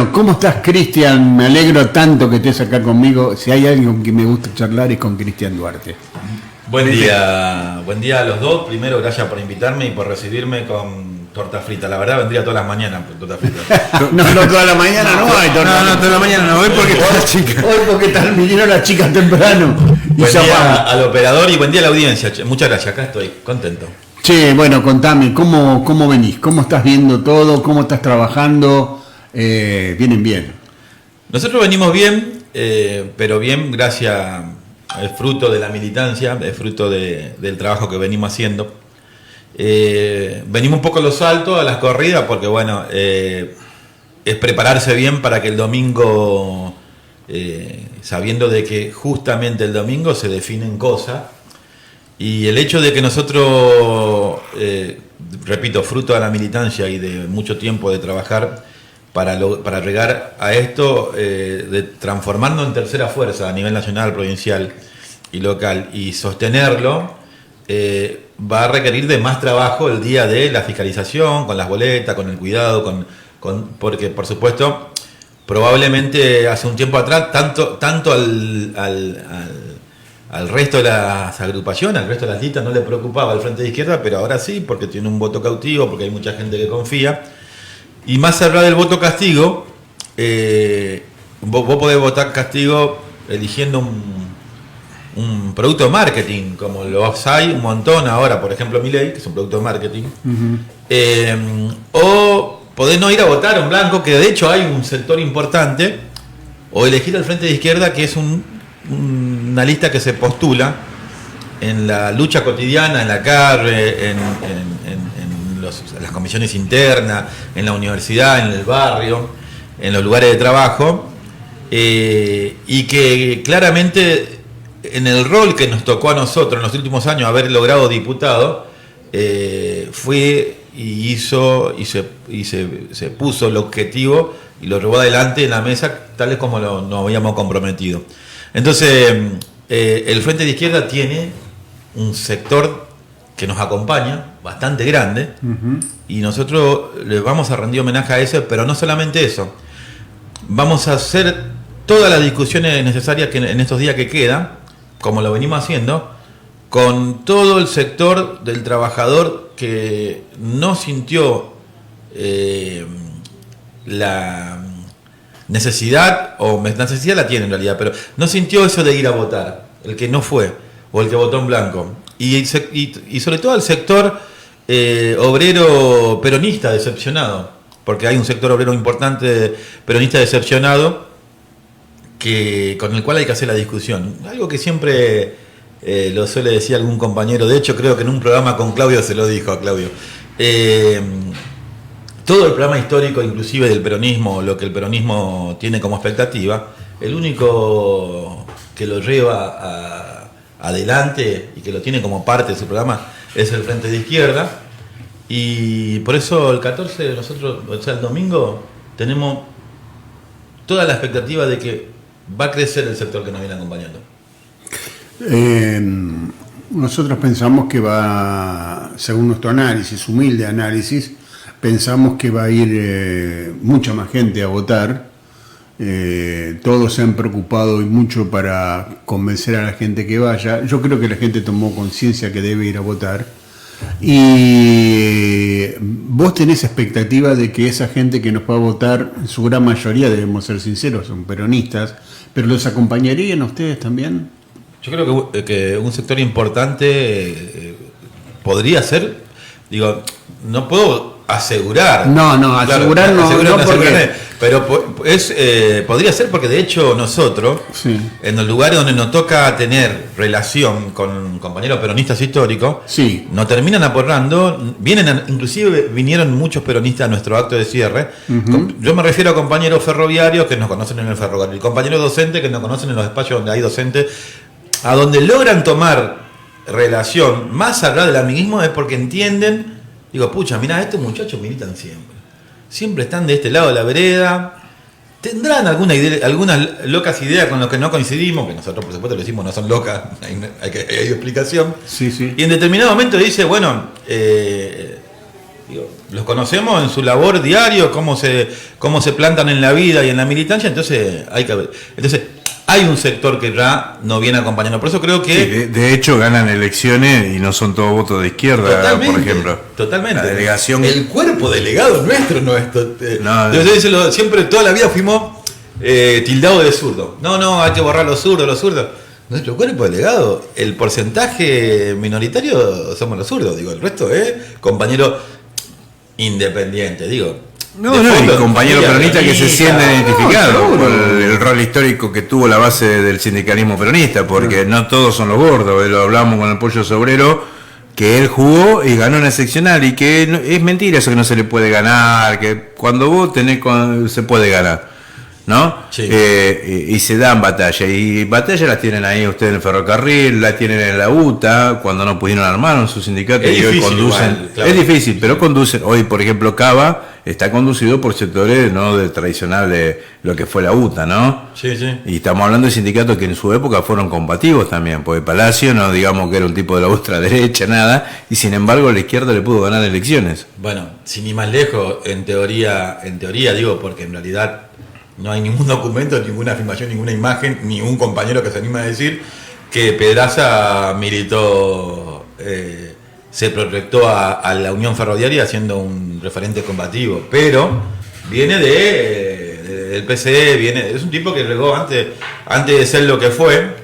¿Cómo estás, Cristian? Me alegro tanto que estés acá conmigo. Si hay alguien con quien me gusta charlar es con Cristian Duarte. Buen día a los dos. Primero, gracias por invitarme y por recibirme con torta frita. La verdad, vendría todas las mañanas con torta frita. No, toda la mañana no hay torta. No, toda la mañana no. Hoy porque está la chica. Hoy porque vinieron las chicas temprano. Buen día al operador y buen día a la audiencia. Muchas gracias, acá estoy contento. Che, bueno, contame, ¿cómo venís? ¿Cómo estás viendo todo? ¿Cómo estás trabajando? Vienen bien. Nosotros venimos bien, pero bien gracias, es fruto de la militancia, es fruto del trabajo que venimos haciendo. Venimos un poco a los saltos, a las corridas, porque bueno, es prepararse bien para que el domingo, sabiendo de que justamente el domingo se definen cosas, y el hecho de que nosotros, repito, fruto de la militancia y de mucho tiempo de trabajar para llegar a esto, de transformarnos en tercera fuerza a nivel nacional, provincial y local, y sostenerlo, va a requerir de más trabajo el día de la fiscalización, con las boletas, con el cuidado, porque por supuesto, probablemente hace un tiempo atrás, tanto al resto de las agrupaciones, al resto de las listas no le preocupaba el Frente de Izquierda, pero ahora sí, porque tiene un voto cautivo, porque hay mucha gente que confía. Y más allá del voto castigo, vos podés votar castigo eligiendo un producto de marketing, como los hay un montón ahora, por ejemplo Milei, que es un producto de marketing. O podés no ir a votar en blanco, que de hecho hay un sector importante, o elegir al Frente de Izquierda, que es una lista que se postula en la lucha cotidiana, en la calle, en las comisiones internas, en la universidad, en el barrio, en los lugares de trabajo, y que claramente en el rol que nos tocó a nosotros en los últimos años haber logrado diputado, fue y hizo y se puso el objetivo y lo llevó adelante en la mesa tal es como nos habíamos comprometido. Entonces, el Frente de Izquierda tiene un sector que nos acompaña, bastante grande, y nosotros le vamos a rendir homenaje a eso, pero no solamente eso. Vamos a hacer todas las discusiones necesarias que en estos días que quedan, como lo venimos haciendo, con todo el sector del trabajador que no sintió la necesidad, o necesidad la tiene en realidad, pero no sintió eso de ir a votar, el que no fue, o el que votó en blanco. Y sobre todo al sector obrero peronista decepcionado, porque hay un sector obrero importante peronista decepcionado con el cual hay que hacer la discusión. Algo que siempre lo suele decir algún compañero, de hecho creo que en un programa con Claudio se lo dijo a Claudio. Todo el programa histórico, inclusive del peronismo, lo que el peronismo tiene como expectativa, el único que lo lleva adelante y que lo tiene como parte de su programa es el Frente de Izquierda, y por eso el 14 nosotros, o sea el domingo, tenemos toda la expectativa de que va a crecer el sector que nos viene acompañando. Nosotros pensamos que va, según nuestro análisis, humilde análisis, pensamos que va a ir mucha más gente a votar. Todos se han preocupado y mucho para convencer a la gente que vaya. Yo creo que la gente tomó conciencia que debe ir a votar. Y vos tenés expectativa de que esa gente que nos va a votar, en su gran mayoría, debemos ser sinceros, son peronistas, pero ¿los acompañarían a ustedes también? Yo creo que un sector importante podría ser, digo, no puedo asegurar. Asegurar no, porque... Pero podría ser porque de hecho nosotros, sí, en los lugares donde nos toca tener relación con compañeros peronistas históricos, sí, nos terminan aportando, inclusive vinieron muchos peronistas a nuestro acto de cierre. Yo me refiero a compañeros ferroviarios que nos conocen en el ferrocarril, compañeros docentes que nos conocen en los espacios donde hay docentes, a donde logran tomar relación más allá del amiguismo es porque entienden, digo, pucha, mirá, estos muchachos militan siempre están de este lado de la vereda, tendrán algunas locas ideas con las que no coincidimos, que nosotros por supuesto lo decimos, no son locas, hay explicación, sí. Y en determinado momento dice, bueno, Digo, los conocemos en su labor diario, cómo se plantan en la vida y en la militancia, entonces hay un sector que ya no viene acompañando. Por eso creo que... Sí, de hecho ganan elecciones y no son todos votos de izquierda, por ejemplo. Totalmente. La delegación... El cuerpo delegado nuestro no es... No, siempre, toda la vida fuimos tildados de zurdo. No, hay que borrar los zurdos. Nuestro cuerpo delegado, el porcentaje minoritario somos los zurdos, digo, el resto es compañero independiente, digo. Y compañeros peronistas que se sienten identificados por el rol histórico que tuvo la base del sindicalismo peronista, porque no todos son los gordos, lo hablamos con el Pollo Sobrero, que él jugó y ganó una seccional, y que es mentira eso que no se le puede ganar, que cuando vos se puede ganar, ¿no? Sí. Y se dan batallas, y batallas las tienen ahí ustedes en el ferrocarril, las tienen en la UTA, cuando no pudieron armar en su sindicato, y hoy conducen. Igual, claro. Es difícil, pero conducen. Hoy, por ejemplo, Cava está conducido por sectores no de tradicional de lo que fue la UTA, ¿no? Sí. Y estamos hablando de sindicatos que en su época fueron combativos también, porque Palacio no digamos que era un tipo de la ultraderecha, nada, y sin embargo la izquierda le pudo ganar elecciones. Bueno, sin ir más lejos, en teoría digo, porque en realidad no hay ningún documento, ninguna afirmación, ninguna imagen, ni un compañero que se anima a decir que Pedraza militó, se proyectó a la Unión Ferroviaria siendo un referente combativo, pero viene del PCE, es un tipo que llegó antes de ser lo que fue,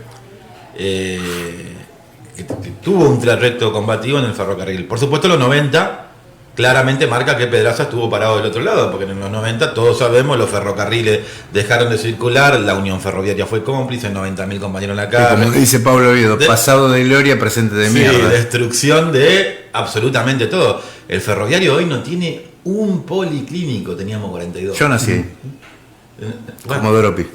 que tuvo un trayecto combativo en el ferrocarril. Por supuesto, los 90 claramente marca que Pedraza estuvo parado del otro lado, porque en los 90 todos sabemos, los ferrocarriles dejaron de circular, la Unión Ferroviaria fue cómplice, 90.000 compañeros en la calle. Como dice Pablo Oviedo, pasado de gloria, presente de mierda. Destrucción de absolutamente todo. El ferroviario hoy no tiene un policlínico, teníamos 42. Yo nací ahí, Comodoro Pi.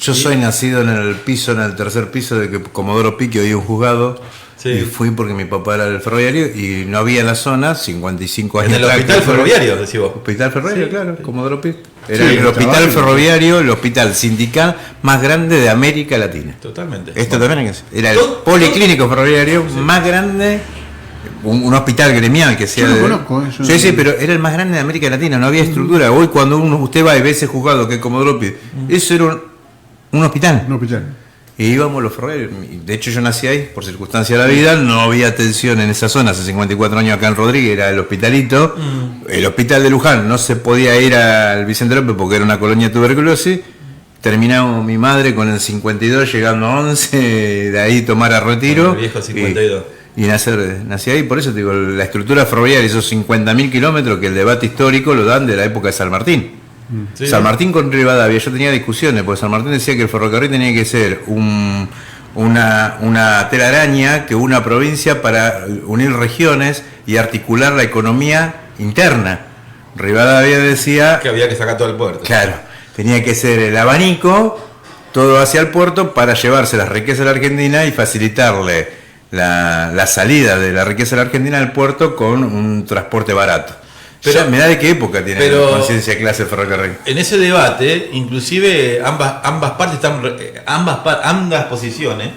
Yo soy nacido en el tercer piso de Comodoro Pi, que hoy es un juzgado. Sí. Y fui porque mi papá era del ferroviario y no había en la zona, 55 años. En el hospital ferroviario, decís vos. Hospital ferroviario, sí, claro, Comodoro Pi. Era sí, el hospital ferroviario, el hospital sindical más grande de América Latina. Totalmente. Esto también era el policlínico ferroviario más grande, un hospital gremial que sea. Yo lo conozco, eso. Sí, pero era el más grande de América Latina, no había estructura. Hoy cuando usted va y ve ese juzgado que es Comodoro Pi, eso era un hospital. Un hospital. Y íbamos los ferroviarios. De hecho, yo nací ahí, por circunstancia de la vida. No había atención en esa zona. Hace 54 años acá en Rodríguez era el hospitalito. El hospital de Luján no se podía ir al Vicente López porque era una colonia de tuberculosis. Terminamos mi madre con el 52, llegando a 11. De ahí tomar a retiro. El viejo 52. Y nací ahí. Por eso te digo, la estructura ferroviaria, esos 50.000 kilómetros que el debate histórico lo dan de la época de San Martín. Sí. San Martín con Rivadavia, yo tenía discusiones, porque San Martín decía que el ferrocarril tenía que ser una telaraña que una provincia para unir regiones y articular la economía interna. Rivadavia decía que había que sacar todo el puerto. Claro, tenía que ser el abanico, todo hacia el puerto para llevarse las riquezas de la Argentina y facilitarle la salida de la riqueza de la Argentina al puerto con un transporte barato. Pero me da de qué época tiene conciencia de clase el ferrocarril. En ese debate, inclusive ambas partes ambas posiciones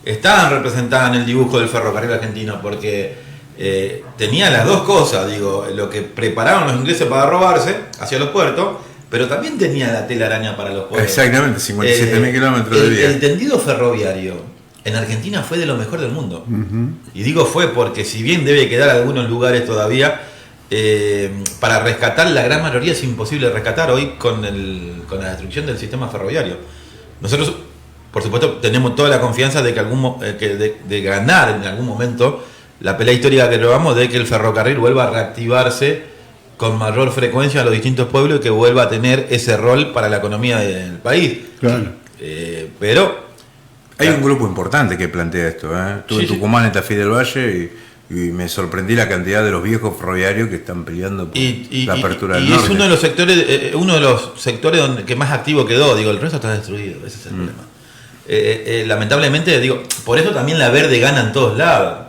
estaban representadas en el dibujo del ferrocarril argentino, porque tenía las dos cosas, digo, lo que preparaban los ingleses para robarse hacia los puertos, pero también tenía la telaraña para los puertos. Exactamente, 57.000 kilómetros de vía. El tendido ferroviario en Argentina fue de lo mejor del mundo. Y digo fue porque si bien debe quedar algunos lugares todavía, para rescatar la gran mayoría es imposible rescatar hoy con la destrucción del sistema ferroviario. Nosotros, por supuesto, tenemos toda la confianza de que de ganar en algún momento la pelea histórica que llevamos, de que el ferrocarril vuelva a reactivarse con mayor frecuencia a los distintos pueblos y que vuelva a tener ese rol para la economía del país. Claro. Pero hay un grupo importante que plantea esto. Estuve en Tucumán, en Tafí del Valle, y me sorprendí la cantidad de los viejos ferroviarios que están peleando por la apertura del norte. Y es uno de los sectores que más activo quedó. Digo, el resto está destruido, ese es el problema. Lamentablemente, digo, por eso también la Verde gana en todos lados.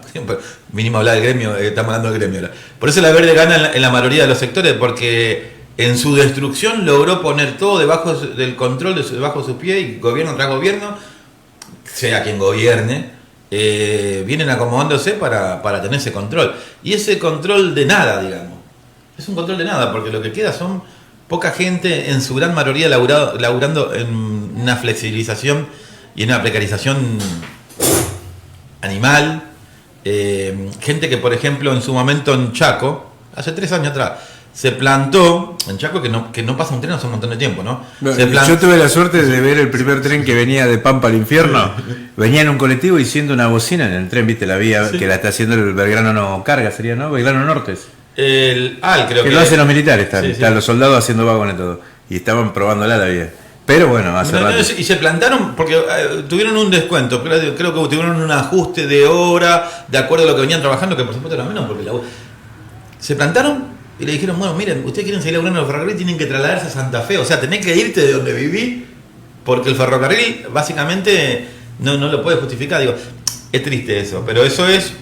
Mínimo hablar del gremio, estamos hablando del gremio ahora. Por eso la Verde gana en la mayoría de los sectores, porque en su destrucción logró poner todo debajo del control, debajo de sus pies, y gobierno tras gobierno, sea quien gobierne, vienen acomodándose para tener ese control. Y ese control de nada, digamos. es un control de nada, porque lo que queda son poca gente, en su gran mayoría laburando en una flexibilización y en una precarización animal. Gente que, por ejemplo, en su momento en Chaco, hace 3 años atrás, se plantó, en Chaco que no pasa un tren hace un montón de tiempo, ¿no? Yo tuve la suerte de ver el primer tren que venía de Pampa al infierno. Venía en un colectivo diciendo una bocina en el tren, viste la vía que la está haciendo el Belgrano no carga, sería, ¿no? Belgrano Nortes. Creo que lo hacen los militares, están los soldados haciendo vagones y todo. Y estaban probándola la vía. Pero bueno, hace rato. Y se plantaron porque tuvieron un descuento, creo que tuvieron un ajuste de hora, de acuerdo a lo que venían trabajando, que por supuesto era menos, porque se plantaron y le dijeron, bueno, miren, ustedes quieren seguir laburando en el ferrocarril, tienen que trasladarse a Santa Fe, o sea, tenés que irte de donde viví, porque el ferrocarril básicamente no lo puede justificar. Digo, es triste eso, pero eso es,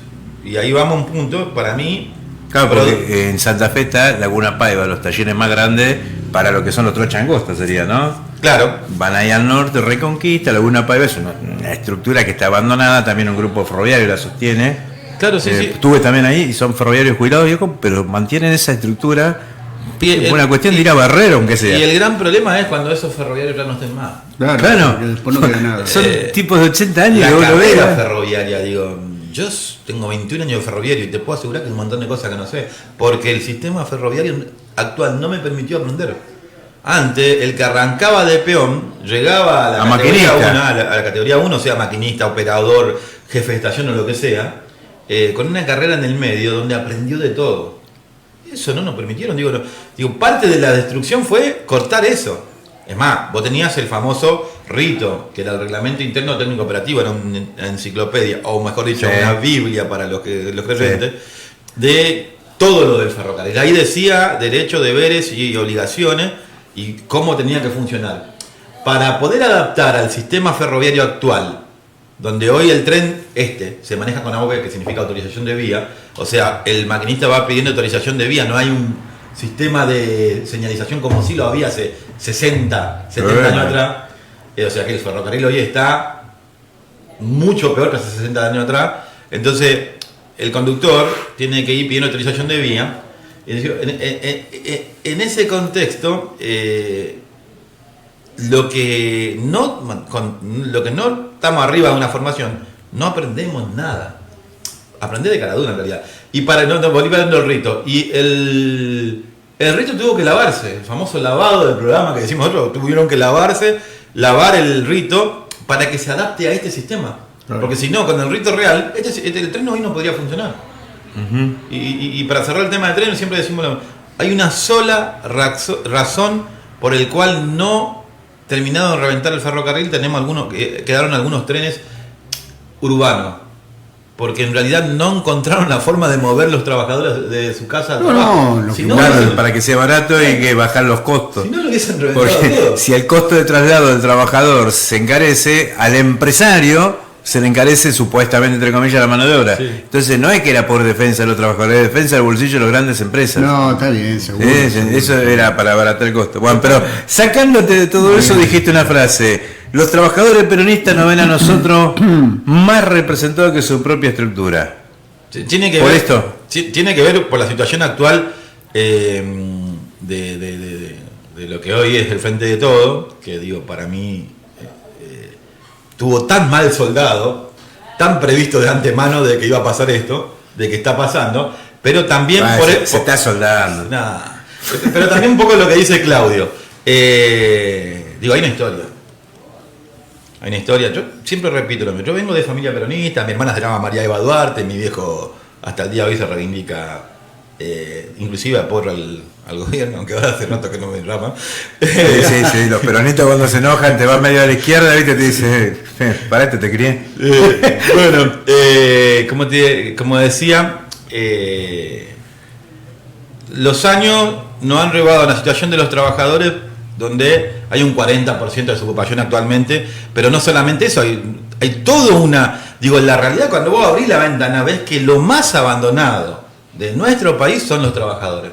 y ahí vamos a un punto, para mí. Claro, porque en Santa Fe está Laguna Paiva, los talleres más grandes para lo que son los Trocha Angosta, sería, ¿no? Claro. Van ahí al norte, Reconquista, Laguna Paiva es una estructura que está abandonada, también un grupo ferroviario la sostiene. Claro, sí. Estuve también ahí y son ferroviarios jubilados viejos, pero mantienen esa estructura. Es una cuestión de ir a barrer, aunque sea. Y el gran problema es cuando esos ferroviarios ya no estén más. Claro. Después no queda nada. Son tipos de 80 años. La carrera ferroviaria, digo. Yo tengo 21 años de ferroviario y te puedo asegurar que hay un montón de cosas que no sé. Porque el sistema ferroviario actual no me permitió aprender. Antes, el que arrancaba de peón llegaba a la categoría 1, a la categoría 1, o sea, maquinista, operador, jefe de estación o lo que sea, con una carrera en el medio donde aprendió de todo. Eso no nos permitieron. Digo, parte de la destrucción fue cortar eso. Es más, vos tenías el famoso RITO, que era el Reglamento Interno Técnico Operativo, era una enciclopedia, o mejor dicho, una biblia para los creyentes, de todo lo del ferrocarril. Ahí decía derechos, deberes y obligaciones y cómo tenía que funcionar. Para poder adaptar al sistema ferroviario actual, donde hoy el tren se maneja con AUV, que significa autorización de vía, o sea, el maquinista va pidiendo autorización de vía, no hay un sistema de señalización como si lo había hace 60, 70 años atrás. O sea que el ferrocarril hoy está mucho peor que hace 60 años atrás. Entonces, el conductor tiene que ir pidiendo autorización de vía. En ese contexto, lo que no estamos arriba de una formación, no aprendemos nada. Aprender de cara dura en realidad. Y volviendo al rito. Y el rito tuvo que lavarse. El famoso lavado del programa que decimos nosotros. Tuvieron que lavar el rito para que se adapte a este sistema. Claro. Porque si no, con el rito real, el tren hoy no podría funcionar. Uh-huh. Y para cerrar el tema del tren, siempre decimos, hay una sola razón por el cual no terminado de reventar el ferrocarril, quedaron algunos trenes urbanos. Porque en realidad no encontraron la forma de mover los trabajadores de su casa al trabajo. Para que sea barato y que bajar los costos. Si no, lo hubiesen reventado todo. Si el costo de traslado del trabajador se encarece, al empresario se le encarece supuestamente, entre comillas, la mano de obra. Sí. Entonces no es que era por defensa de los trabajadores, es defensa del bolsillo de las grandes empresas. No, está bien, seguro. Eso era para abaratar el costo. Bueno, pero sacándote de todo eso, dijiste una frase. Los trabajadores peronistas nos ven a nosotros más representados que su propia estructura. Tiene que ver por la situación actual de lo que hoy es el Frente de Todo, que digo, para mí tuvo tan mal soldado, tan previsto de antemano de que iba a pasar esto, de que está pasando, pero también se está soldando. Pero también un poco lo que dice Claudio. Hay una historia. Hay una historia, yo siempre repito lo mismo. Yo vengo de familia peronista, mi hermana se llama María Eva Duarte, mi viejo hasta el día de hoy se reivindica, inclusive aporra al gobierno, aunque ahora hace rato que no me rama. Sí, los peronistas cuando se enojan te van medio a la izquierda, ¿viste? Te dice, parate, te crié. Como decía, los años nos han llevado a la situación de los trabajadores donde hay un 40% de desocupación actualmente, pero no solamente eso, hay todo en la realidad cuando vos abrís la ventana ves que lo más abandonado de nuestro país son los trabajadores.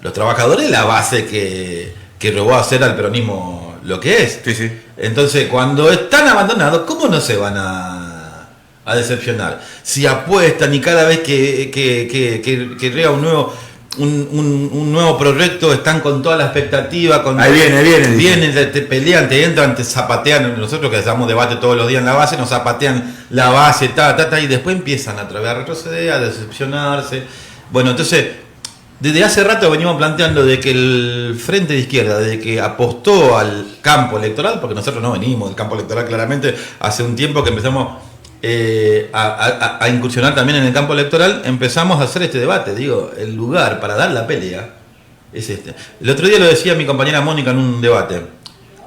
Los trabajadores la base que robó a hacer al peronismo lo que es. Sí. Entonces, cuando están abandonados, ¿cómo no se van a decepcionar? Si apuestan y cada vez que llega un nuevo... un nuevo proyecto, están con toda la expectativa. Ahí viene. Vienen, te pelean, te entran, te zapatean. Nosotros que hacemos debate todos los días en la base, nos zapatean la base, y después empiezan a retroceder, a decepcionarse. Bueno, entonces, desde hace rato venimos planteando de que el Frente de Izquierda, de que apostó al campo electoral, porque nosotros no venimos del campo electoral claramente, hace un tiempo que empezamos a incursionar también en el campo electoral, empezamos a hacer este debate. Digo, el lugar para dar la pelea es este. El otro día lo decía mi compañera Mónica en un debate,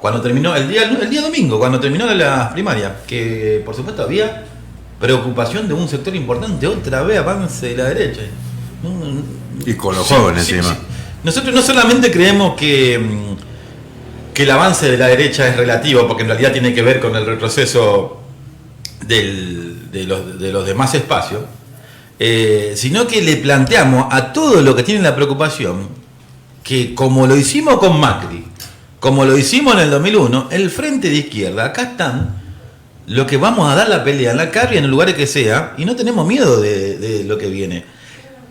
cuando terminó, el día domingo, cuando terminó la primaria, que por supuesto había preocupación de un sector importante, otra vez avance de la derecha. Y con los jóvenes encima. Sí. Nosotros no solamente creemos que el avance de la derecha es relativo, porque en realidad tiene que ver con el retroceso de los demás espacios, sino que le planteamos a todo lo que tiene la preocupación que, como lo hicimos con Macri, como lo hicimos en el 2001, el Frente de Izquierda, acá están lo que vamos a dar la pelea en la calle, en el lugar que sea, y no tenemos miedo de lo que viene.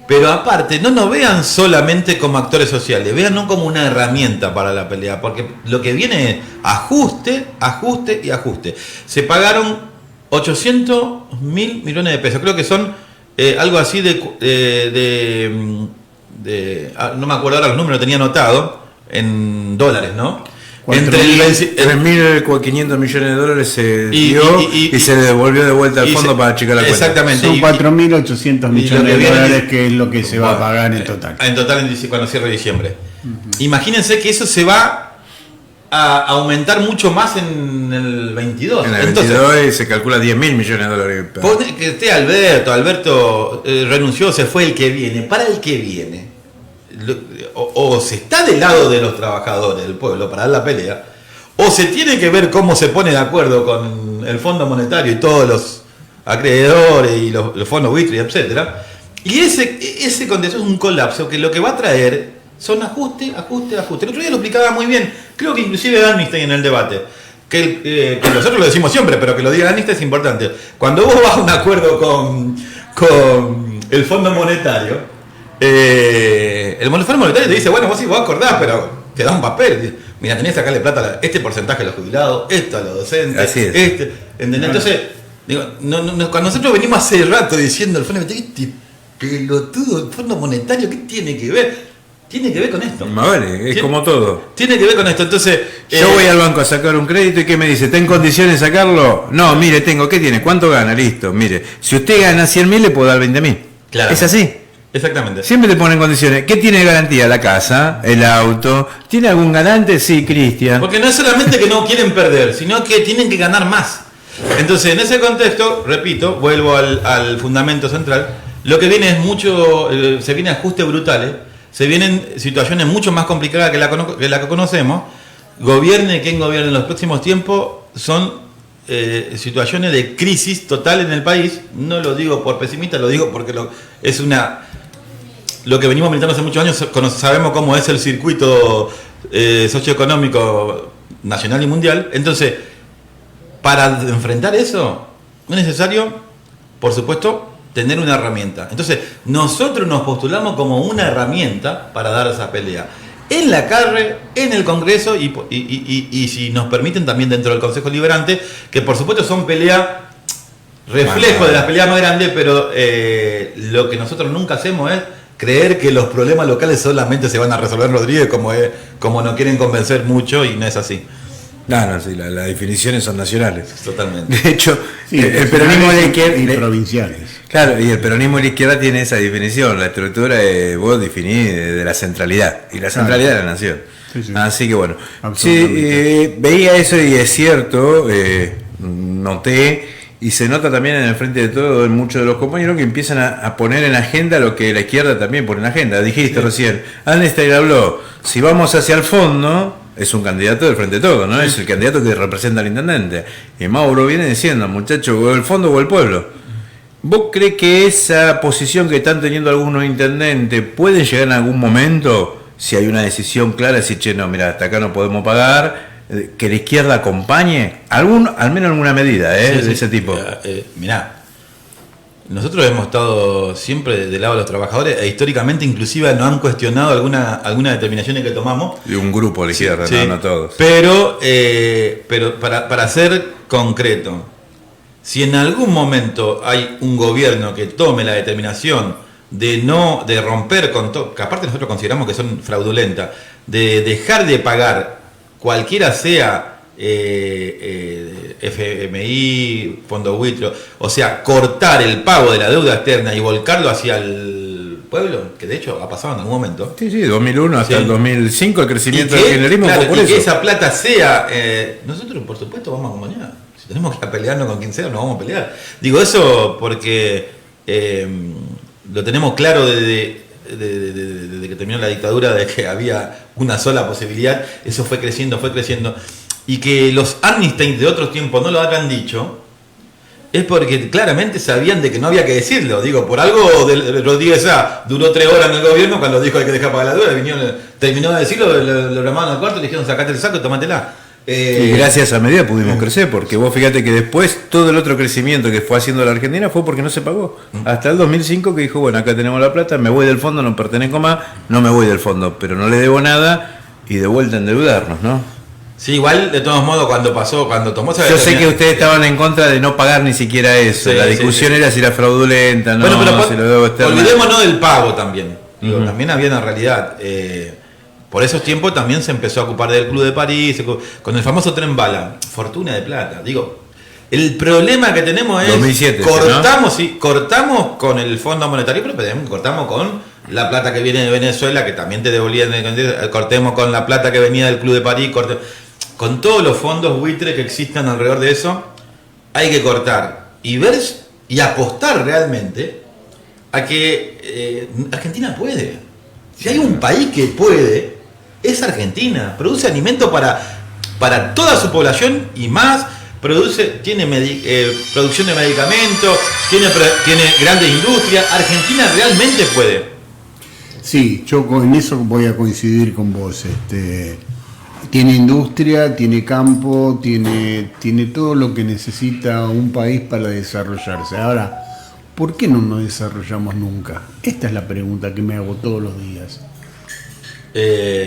Pero aparte, no nos vean solamente como actores sociales, vean como una herramienta para la pelea, porque lo que viene es ajuste, ajuste y ajuste. Se pagaron 800.000 millones de pesos, creo que son algo así no me acuerdo ahora los números, lo tenía anotado, en dólares, ¿no? Entre 3.500 millones de dólares se dio y se devolvió de vuelta al fondo para achicar la cuenta. Exactamente. Son 4.800 millones de dólares, que es lo que se va a pagar en total. En total cuando cierre diciembre. Imagínense que eso se va a aumentar mucho más en el 22. En el 22 se calcula 10.000 millones de dólares. Pone que esté Alberto renunció, se fue el que viene. Para el que viene, o se está del lado de los trabajadores del pueblo para dar la pelea, o se tiene que ver cómo se pone de acuerdo con el Fondo Monetario y todos los acreedores y los fondos buitres, etcétera. Y ese contexto es un colapso que lo que va a traer son ajuste. El otro día lo explicaba muy bien, creo que inclusive Danstein en el debate, que nosotros lo decimos siempre, pero que lo diga Danstein es importante. Cuando vos vas a un acuerdo con el Fondo Monetario, el Fondo Monetario te dice, bueno, vos acordás, pero te da un papel. Mira, tenés que sacarle plata a este porcentaje a los jubilados, esto a los docentes, así es. ¿Entendés? Entonces, digo, cuando nosotros venimos hace rato diciendo el Fondo Monetario, este pelotudo, el Fondo Monetario, ¿qué tiene que ver? Tiene que ver con esto. Vale, es como todo. Tiene que ver con esto. Entonces, yo voy al banco a sacar un crédito y ¿qué me dice? ¿Está en condiciones de sacarlo? No, mire, ¿qué tiene? ¿Cuánto gana? Listo, mire. Si usted gana 100.000, le puedo dar 20.000. Claro. Es así. Exactamente. Siempre te ponen condiciones. ¿Qué tiene de garantía? La casa, el auto. ¿Tiene algún garante? Sí, Cristian. Porque no es solamente que no quieren perder, sino que tienen que ganar más. Entonces, en ese contexto, repito, vuelvo al fundamento central, lo que viene es mucho, se vienen ajustes brutales, se vienen situaciones mucho más complicadas que la que conocemos. Gobierne quien gobierne en los próximos tiempos, son situaciones de crisis total en el país. No lo digo por pesimista, lo digo porque es lo que venimos militando hace muchos años. Sabemos cómo es el circuito socioeconómico nacional y mundial. Entonces, para enfrentar eso es necesario, por supuesto, tener una herramienta. Entonces, nosotros nos postulamos como una herramienta para dar esa pelea en la calle, en el Congreso y si nos permiten también dentro del Consejo Liberante, que por supuesto son peleas reflejo de las peleas más grandes, pero lo que nosotros nunca hacemos es creer que los problemas locales solamente se van a resolver, Rodríguez, como nos quieren convencer mucho, y no es así. No, sí, las definiciones son nacionales. Totalmente. De hecho, sí, el peronismo de la izquierda y provinciales. Claro, y el peronismo de la izquierda tiene esa definición, la estructura vos definís de la centralidad, y la centralidad de la nación. Sí, sí. Así que bueno, sí, veía eso y es cierto, noté, y se nota también en el frente de todo en muchos de los compañeros que empiezan a poner en agenda lo que la izquierda también pone en agenda. Dijiste recién, Danstein habló, si vamos hacia el fondo, es un candidato del frente de todo, ¿no? Es el candidato que representa al intendente. Y Mauro viene diciendo, muchachos, o el fondo o el pueblo. ¿Vos crees que esa posición que están teniendo algunos intendentes puede llegar en algún momento, si hay una decisión clara, decir, che, no, mira, hasta acá no podemos pagar, que la izquierda acompañe? Al menos alguna medida, de ese tipo. Mirá, nosotros hemos estado siempre del lado de los trabajadores e históricamente inclusive nos han cuestionado algunas determinaciones que tomamos. De un grupo a la izquierda, sí, no todos. Pero para ser concreto, si en algún momento hay un gobierno que tome la determinación de romper con todo, que aparte nosotros consideramos que son fraudulentas, de dejar de pagar cualquiera sea FMI, Fondo Buitre, o sea, cortar el pago de la deuda externa y volcarlo hacia el pueblo, que de hecho ha pasado en algún momento. Sí, 2001 hasta el 2005 el crecimiento del kirchnerismo claro, fue por y eso. Que esa plata sea... nosotros, por supuesto, vamos a acompañar. Si tenemos que pelearnos con quien sea, nos vamos a pelear. Digo eso porque lo tenemos claro desde que terminó la dictadura, de que había una sola posibilidad. Eso fue creciendo. Y que los Amnistys de otros tiempos no lo habrán dicho, es porque claramente sabían de que no había que decirlo. Digo, por algo Rodríguez A duró 3 horas en el gobierno cuando dijo que hay que dejar pagar la deuda, terminó de decirlo, lo llamaron al cuarto y le dijeron sacate el saco y tomátela. Y gracias a esa medida pudimos crecer, porque vos fíjate que después todo el otro crecimiento que fue haciendo la Argentina fue porque no se pagó. Hasta el 2005 que dijo, bueno, acá tenemos la plata, me voy del fondo, no pertenezco más, no me voy del fondo, pero no le debo nada y de vuelta a endeudarnos, ¿no? Sí, igual, de todos modos, cuando tomó esa... Yo sé que ustedes estaban en contra de no pagar ni siquiera eso. Sí, la discusión era si era fraudulenta, no, bueno, pero si lo debo externo. Olvidémonos del pago también. Digo, también había una realidad. Por esos tiempos también se empezó a ocupar del Club de París, con el famoso tren bala, fortuna de plata. Digo, el problema que tenemos es... 2007, cortamos, ¿no? Sí, cortamos con el Fondo Monetario, pero cortamos con la plata que viene de Venezuela, que también te devolvían, cortemos con la plata que venía del Club de París, con todos los fondos buitre que existan alrededor de eso, hay que cortar y ver y apostar realmente a que Argentina puede. Si hay un país que puede, es Argentina. Produce alimento para toda su población y más. Tiene producción de medicamentos, tiene grandes industrias. Argentina realmente puede. Sí, yo en eso voy a coincidir con vos. Tiene industria, tiene campo, tiene todo lo que necesita un país para desarrollarse. Ahora, ¿por qué no nos desarrollamos nunca? Esta es la pregunta que me hago todos los días.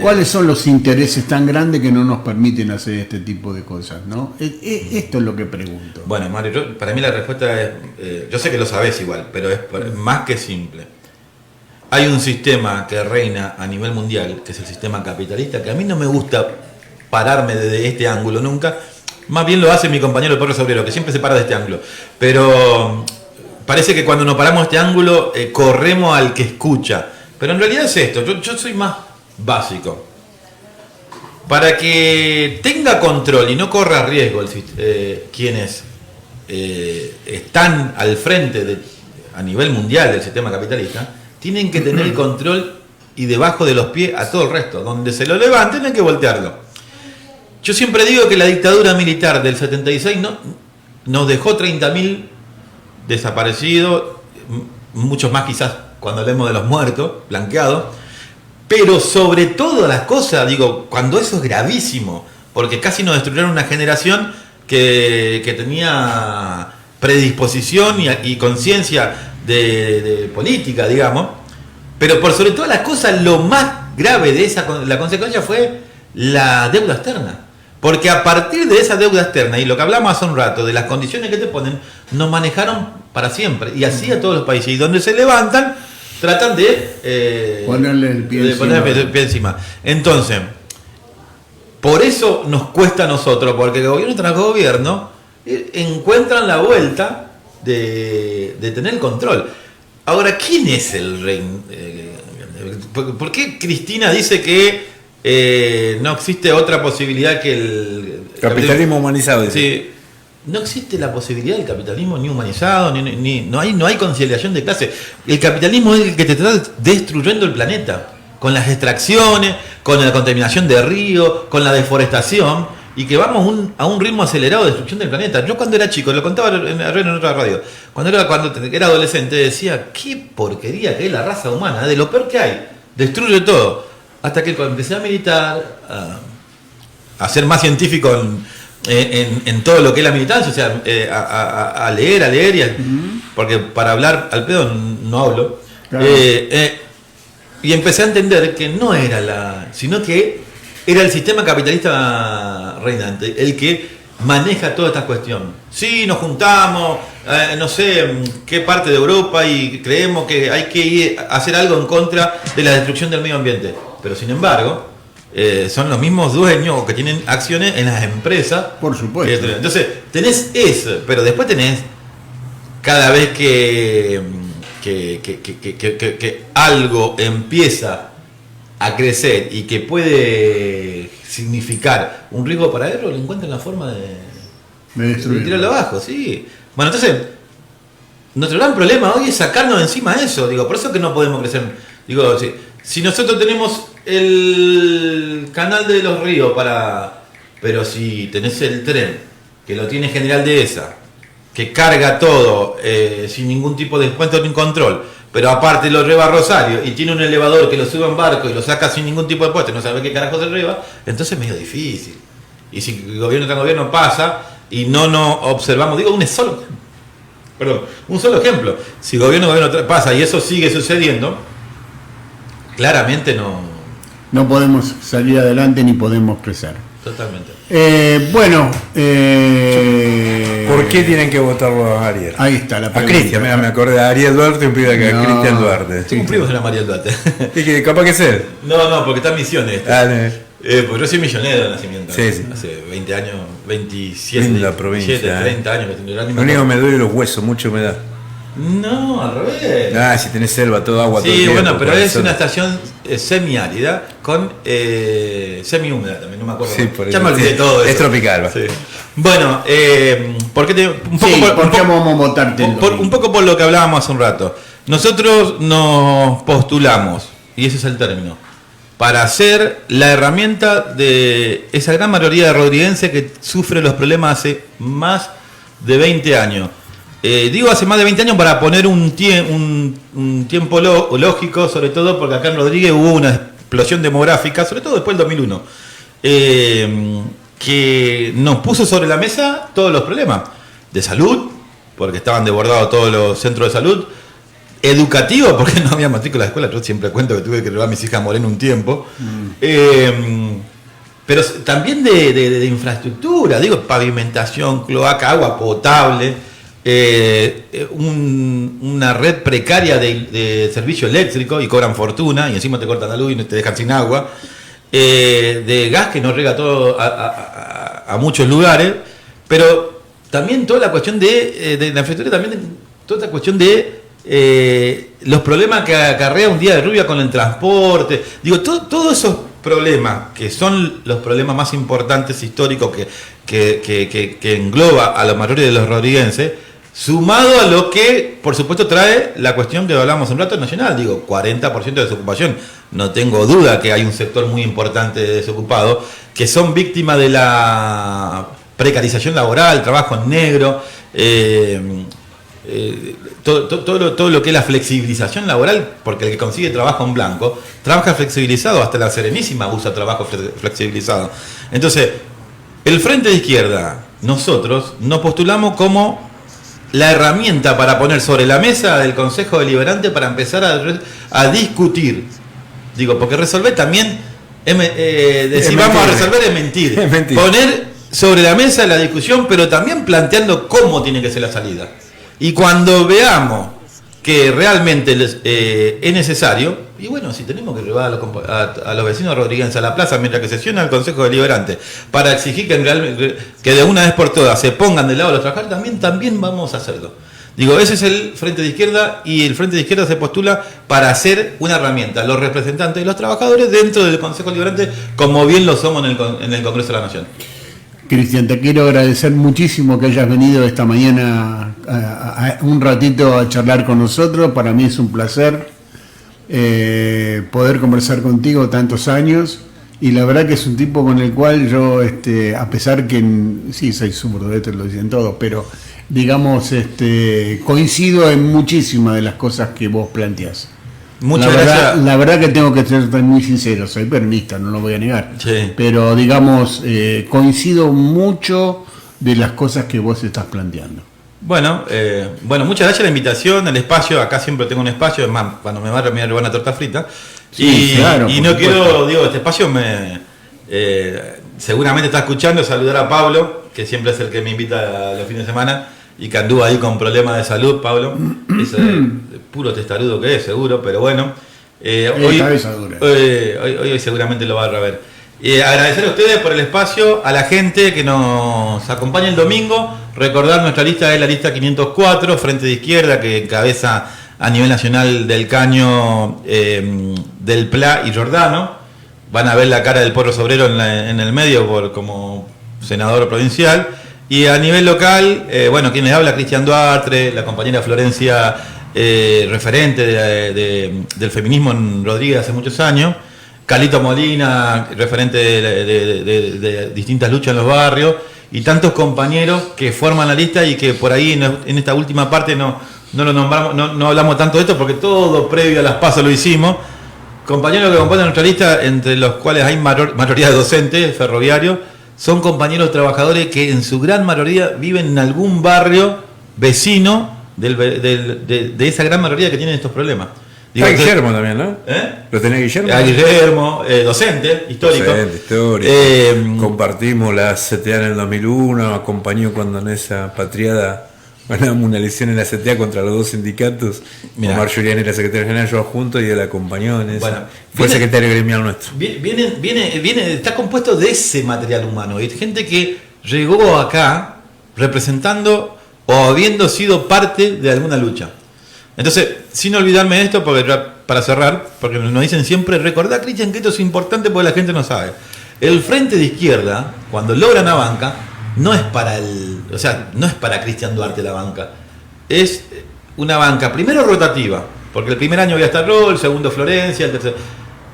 ¿Cuáles son los intereses tan grandes que no nos permiten hacer este tipo de cosas, ¿no? Esto es lo que pregunto. Bueno, Mario, para mí la respuesta es, yo sé que lo sabés igual, pero es más que simple. Hay un sistema que reina a nivel mundial, que es el sistema capitalista, que a mí no me gusta pararme desde este ángulo nunca. Más bien lo hace mi compañero el Perro Sobrero, que siempre se para de este ángulo. Pero parece que cuando nos paramos de este ángulo, corremos al que escucha. Pero en realidad es esto, yo soy más básico. Para que tenga control y no corra riesgo quienes están al frente a nivel mundial del sistema capitalista, tienen que tener el control y debajo de los pies a todo el resto. Donde se lo levanten hay que voltearlo. Yo siempre digo que la dictadura militar del 76 nos dejó 30.000 desaparecidos, muchos más quizás cuando hablemos de los muertos, blanqueados, pero sobre todo las cosas, digo, cuando eso es gravísimo, porque casi nos destruyeron una generación que tenía predisposición y conciencia de política, digamos, pero por sobre todas las cosas, lo más grave de la consecuencia fue la deuda externa. Porque a partir de esa deuda externa, y lo que hablamos hace un rato, de las condiciones que te ponen, nos manejaron para siempre. Y así a todos los países. Y donde se levantan, tratan de ponerle el pie encima. Entonces, por eso nos cuesta a nosotros, porque el gobierno tras gobierno encuentran la vuelta de tener el control. Ahora, ¿quién es el rey? ¿Por qué Cristina dice que no existe otra posibilidad que el capitalismo humanizado? Sí, no existe la posibilidad del capitalismo ni humanizado, no hay conciliación de clases. El capitalismo es el que te está destruyendo el planeta, con las extracciones, con la contaminación de ríos, con la deforestación, y que vamos a un ritmo acelerado de destrucción del planeta. Yo cuando era chico, lo contaba en otra radio, cuando era adolescente decía, qué porquería que es la raza humana, de lo peor que hay, destruye todo. Hasta que empecé a militar, a ser más científico en todo lo que es la militancia, o sea, a leer porque para hablar al pedo no hablo. Claro. Y empecé a entender que no era sino que era el sistema capitalista reinante el que maneja toda esta cuestión. Sí, nos juntamos, no sé qué parte de Europa y creemos que hay que ir a hacer algo en contra de la destrucción del medio ambiente. Pero sin embargo, son los mismos dueños que tienen acciones en las empresas. Por supuesto. Entonces, tenés eso, pero después tenés cada vez que algo empieza a crecer y que puede significar un riesgo para él, le encuentran la forma de tirarlo abajo, sí. Bueno, entonces, nuestro gran problema hoy es sacarnos de encima eso, digo, por eso que no podemos crecer. Digo, si nosotros tenemos el canal de los ríos pero si tenés el tren, que lo tiene General Dehesa, que carga todo sin ningún tipo de descuento ni control, pero aparte lo reba Rosario y tiene un elevador que lo sube en barco y lo saca sin ningún tipo de puesto y no sabe qué carajo se reba, entonces es medio difícil. Y si el gobierno tras gobierno pasa y no nos observamos, digo un solo ejemplo, si el gobierno pasa y eso sigue sucediendo, claramente no podemos salir adelante ni podemos crecer. Totalmente. ¿Por qué tienen que votarlo a Ariel? Ahí está la pregunta. A Cristian, mira, me acordé de Ariel Duarte, un pibe que a Cristian Duarte. Tengo un primo que se llama María Duarte. ¿Y que capaz que es él? No, porque está en Misiones. Porque yo soy millonero de nacimiento. Sí. Hace 20 años, 27, Linda provincia, 30 años que tengo el ánimo. Lo único que me duele los huesos, mucha humedad. No, al revés. Si tenés selva, todo agua, todo Sí, el tiempo, bueno, pero es eso. una estación semiárida con semi-húmeda también, no me acuerdo. Sí, por ya eso. me olvidé todo eso. Es tropical, va. Sí. Bueno, ¿por qué ¿por qué vamos a votarte? Un poco por lo que hablábamos hace un rato. Nosotros nos postulamos, y ese es el término, para ser la herramienta de esa gran mayoría de rodriguenses que sufre los problemas hace más de 20 años. Digo hace más de 20 años para poner un tiempo lógico, sobre todo porque acá en Rodríguez hubo una explosión demográfica, sobre todo después del 2001, que nos puso sobre la mesa todos los problemas de salud, porque estaban desbordados todos los centros de salud, educativo, porque no había matrícula de escuela, yo siempre cuento que tuve que llevar a mis hijas a Moreno un tiempo, pero también de infraestructura, digo, pavimentación, cloaca, agua potable, una red precaria de servicio eléctrico y cobran fortuna y encima te cortan la luz y te dejan sin agua, de gas que no rega todo a muchos lugares, pero también toda la cuestión de la infraestructura, también toda esta cuestión de los problemas que acarrea un día de lluvia con el transporte, digo, todos esos problemas que son los problemas más importantes históricos que engloba a la mayoría de los rodriguenses, sumado a lo que, por supuesto, trae la cuestión que hablamos un rato nacional, digo, 40% de desocupación. No tengo duda que hay un sector muy importante de desocupados que son víctimas de la precarización laboral, trabajo en negro, todo lo que es la flexibilización laboral, porque el que consigue trabajo en blanco trabaja flexibilizado, hasta la Serenísima usa trabajo flexibilizado. Entonces, el Frente de Izquierda, nosotros nos postulamos como la herramienta para poner sobre la mesa del Consejo Deliberante para empezar a discutir. Digo, porque resolver también, decir vamos a resolver es mentir. Es mentir. Poner sobre la mesa la discusión, pero también planteando cómo tiene que ser la salida. Y cuando veamos que realmente es necesario, y bueno, si tenemos que llevar a los vecinos rodriguenses a la plaza mientras que sesiona el Consejo Deliberante para exigir que de una vez por todas se pongan del lado de los trabajadores, también vamos a hacerlo. Digo, ese es el Frente de Izquierda, y el Frente de Izquierda se postula para ser una herramienta, los representantes de los trabajadores dentro del Consejo Deliberante, como bien lo somos en el Congreso de la Nación. Cristian, te quiero agradecer muchísimo que hayas venido esta mañana un ratito a charlar con nosotros. Para mí es un placer poder conversar contigo tantos años, y la verdad que es un tipo con el cual yo, a pesar que sí soy zurdo, esto lo dicen todos, pero digamos, coincido en muchísimas de las cosas que vos planteás. Muchas gracias. La verdad que tengo que ser muy sincero, soy peronista, no lo voy a negar. Sí. Pero digamos, coincido mucho de las cosas que vos estás planteando. Bueno, muchas gracias por la invitación, el espacio, acá siempre tengo un espacio, es más, cuando me va a terminar una torta frita. Sí, claro, y no quiero, este espacio seguramente está escuchando, saludar a Pablo, que siempre es el que me invita los fines de semana, y que anduvo ahí con problemas de salud, Pablo. Es puro testarudo que es, seguro, pero bueno. Hoy seguramente lo va a rever. Agradecer a ustedes por el espacio, a la gente que nos acompaña el domingo. Recordar nuestra lista es la lista 504, Frente de Izquierda, que encabeza a nivel nacional Del Caño, Del Pla y Giordano. Van a ver la cara del Porro Sobrero en el medio como senador provincial. Y a nivel local, quien les habla, Cristian Duarte, la compañera Florencia, referente del feminismo en Rodríguez hace muchos años. Carlito Molina, referente de distintas luchas en los barrios, y tantos compañeros que forman la lista y que por ahí en esta última parte no lo nombramos, no hablamos tanto de esto porque todo previo a las PASO lo hicimos. Compañeros que componen nuestra lista, entre los cuales hay mayoría de docentes ferroviarios, son compañeros trabajadores que en su gran mayoría viven en algún barrio vecino de esa gran mayoría que tienen estos problemas. Digo, Guillermo también, ¿no? ¿Lo tenés Guillermo? Guillermo, docente, histórico. Compartimos la CTA en el 2001, acompañó cuando en esa patriada ganamos una elección en la CTA contra los dos sindicatos. Omar Giuliani era secretario general, yo junto, y él acompañó en eso. Fue secretario gremial nuestro. Está compuesto de ese material humano. Hay gente que llegó acá representando o habiendo sido parte de alguna lucha. Entonces, sin olvidarme de esto, porque para cerrar, porque nos dicen siempre, recordá, Cristian, que esto es importante porque la gente no sabe. El Frente de Izquierda, cuando logra una banca, no es para Cristian Duarte la banca. Es una banca, primero rotativa, porque el primer año voy a estar yo, el segundo Florencia, el tercero.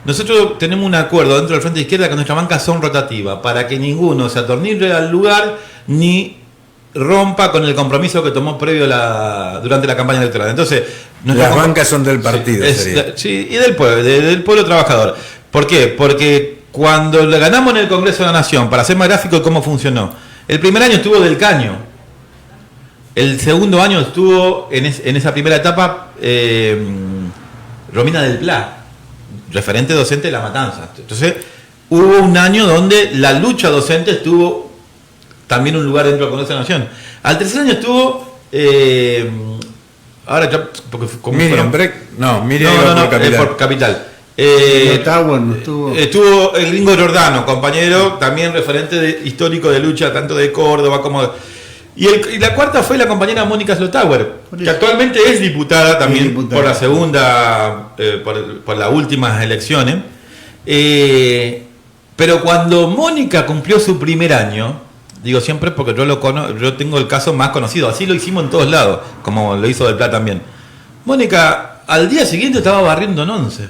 Nosotros tenemos un acuerdo dentro del Frente de Izquierda que nuestras bancas son rotativas, para que ninguno se atornille al lugar ni rompa con el compromiso que tomó previo durante la campaña electoral. Entonces, las bancas son del partido. Sí, y del pueblo trabajador. ¿Por qué? Porque cuando le ganamos en el Congreso de la Nación, para ser más gráfico de cómo funcionó, el primer año estuvo Del Caño, el segundo año estuvo en esa primera etapa Romina Del Pla, referente docente de La Matanza. Entonces, hubo un año donde la lucha docente estuvo también un lugar dentro del Congreso de la Nación. Al tercer año estuvo ahora ya Miriam por Capital. Estuvo el gringo Giordano, compañero, también referente histórico de lucha tanto de Córdoba como y la cuarta fue la compañera Mónica Slotauer, que actualmente es diputada también por la segunda por las últimas elecciones. Pero cuando Mónica cumplió su primer año, digo siempre porque yo tengo el caso más conocido, así lo hicimos en todos lados, como lo hizo Del Pla también. Mónica al día siguiente estaba barriendo en 11.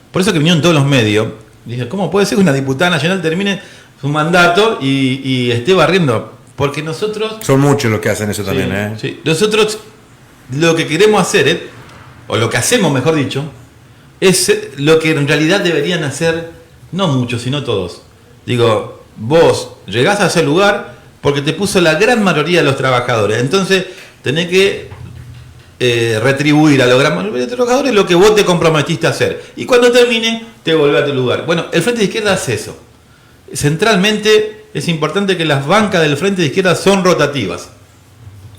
Por eso que vinieron todos los medios. Dije, ¿cómo puede ser que una diputada nacional termine su mandato y esté barriendo? Porque nosotros... Son muchos los que hacen eso también, Sí. Nosotros lo que queremos hacer, o lo que hacemos mejor dicho, es lo que en realidad deberían hacer, no muchos, sino todos. Digo, vos llegás a ese lugar porque te puso la gran mayoría de los trabajadores. Entonces, tenés que retribuir a la gran mayoría de los trabajadores lo que vos te comprometiste a hacer. Y cuando termine, te volvés a tu lugar. Bueno, el Frente de Izquierda hace eso. Centralmente, es importante que las bancas del Frente de Izquierda son rotativas.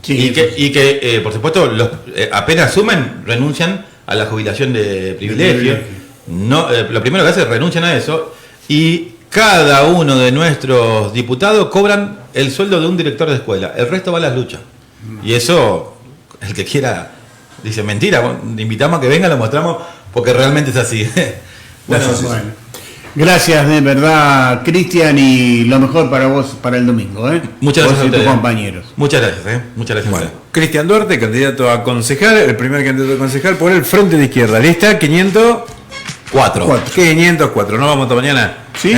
Sí, y que por supuesto, apenas asumen, renuncian a la jubilación de privilegio. Lo primero que hacen es renuncian a eso. Y cada uno de nuestros diputados cobran el sueldo de un director de escuela. El resto va a las luchas. Y eso, el que quiera, dice mentira, invitamos a que venga, lo mostramos, porque realmente es así. Bueno. Gracias de verdad, Cristian, y lo mejor para vos para el domingo. Muchas gracias a tus compañeros. Muchas gracias. Muchas gracias. Bueno, Cristian Duarte, candidato a concejal, el primer candidato a concejal por el Frente de Izquierda. Lista 504. 504. Nos vamos hasta mañana. Sí.